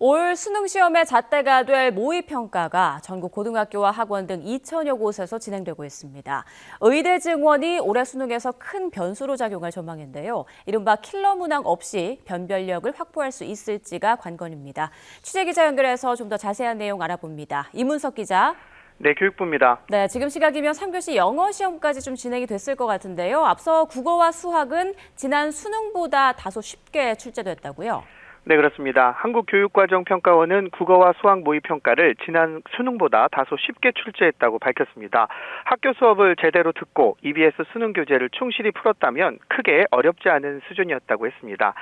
올 수능 시험의 잣대가 될 모의평가가 전국 고등학교와 학원 등 2천여 곳에서 진행되고 있습니다. 의대 증원이 올해 수능에서 큰 변수로 작용할 전망인데요. 이른바 킬러 문항 없이 변별력을 확보할 수 있을지가 관건입니다. 취재기자 연결해서 좀 더 자세한 내용 알아봅니다. 이문석 기자. 네, 교육부입니다. 네, 지금 시각이면 3교시 영어 시험까지 좀 진행이 됐을 것 같은데요. 앞서 국어와 수학은 지난 수능보다 다소 쉽게 출제됐다고요? 네, 그렇습니다. 한국교육과정평가원은 국어와 수학 모의평가를 지난 수능보다 다소 쉽게 출제했다고 밝혔습니다. 학교 수업을 제대로 듣고 EBS 수능 교재를 충실히 풀었다면 크게 어렵지 않은 수준이었다고 했습니다.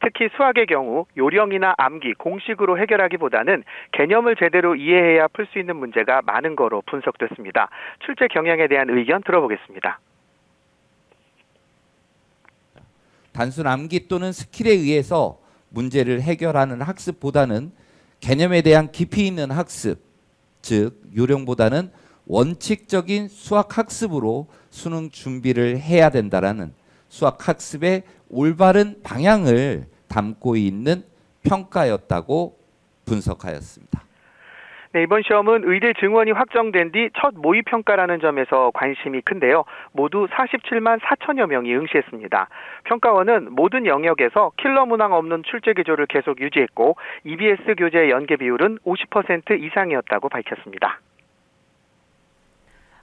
특히 수학의 경우 요령이나 암기, 공식으로 해결하기보다는 개념을 제대로 이해해야 풀 수 있는 문제가 많은 거로 분석됐습니다. 출제 경향에 대한 의견 들어보겠습니다. 단순 암기 또는 스킬에 의해서 문제를 해결하는 학습보다는 개념에 대한 깊이 있는 학습, 즉 요령보다는 원칙적인 수학 학습으로 수능 준비를 해야 된다라는 수학 학습의 올바른 방향을 담고 있는 평가였다고 분석하였습니다. 네, 이번 시험은 의대 증원이 확정된 뒤 첫 모의평가라는 점에서 관심이 큰데요. 모두 47만 4천여 명이 응시했습니다. 평가원은 모든 영역에서 킬러 문항 없는 출제 기조를 계속 유지했고 EBS 교재 연계 비율은 50% 이상이었다고 밝혔습니다.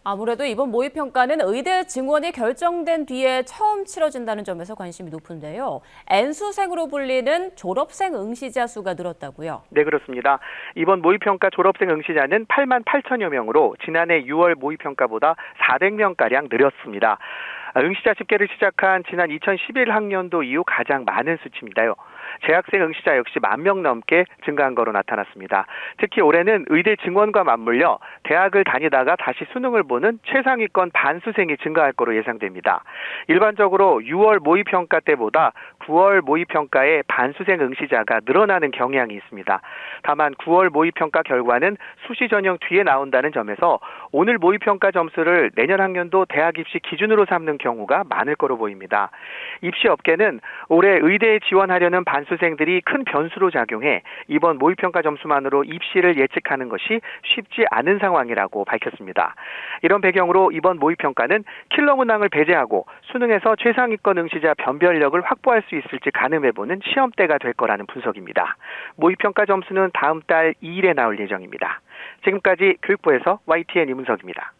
아무래도 이번 모의평가는 의대 증원이 결정된 뒤에 처음 치러진다는 점에서 관심이 높은데요. N수생으로 불리는 졸업생 응시자 수가 늘었다고요? 네, 그렇습니다. 이번 모의평가 졸업생 응시자는 8만 8천여 명으로 지난해 6월 모의평가보다 400명가량 늘었습니다. 응시자 집계를 시작한 지난 2011학년도 이후 가장 많은 수치입니다요. 재학생 응시자 역시 1만 명 넘게 증가한 거로 나타났습니다. 특히 올해는 의대 증원과 맞물려 대학을 다니다가 다시 수능을 보는 최상위권 반수생이 증가할 거로 예상됩니다. 일반적으로 6월 모의평가 때보다 9월 모의평가에 반수생 응시자가 늘어나는 경향이 있습니다. 다만 9월 모의평가 결과는 수시 전형 뒤에 나온다는 점에서 오늘 모의평가 점수를 내년 학년도 대학 입시 기준으로 삼는 경우가 많을 거로 보입니다. 입시 업계는 올해 의대에 지원하려는 반수생들이 큰 변수로 작용해 이번 모의평가 점수만으로 입시를 예측하는 것이 쉽지 않은 상황이라고 밝혔습니다. 이런 배경으로 이번 모의평가는 킬러 문항을 배제하고 수능에서 최상위권 응시자 변별력을 확보할 수 있을지 가늠해보는 시험대가 될 거라는 분석입니다. 모의평가 점수는 다음 달 2일에 나올 예정입니다. 지금까지 교육부에서 YTN 이문석입니다.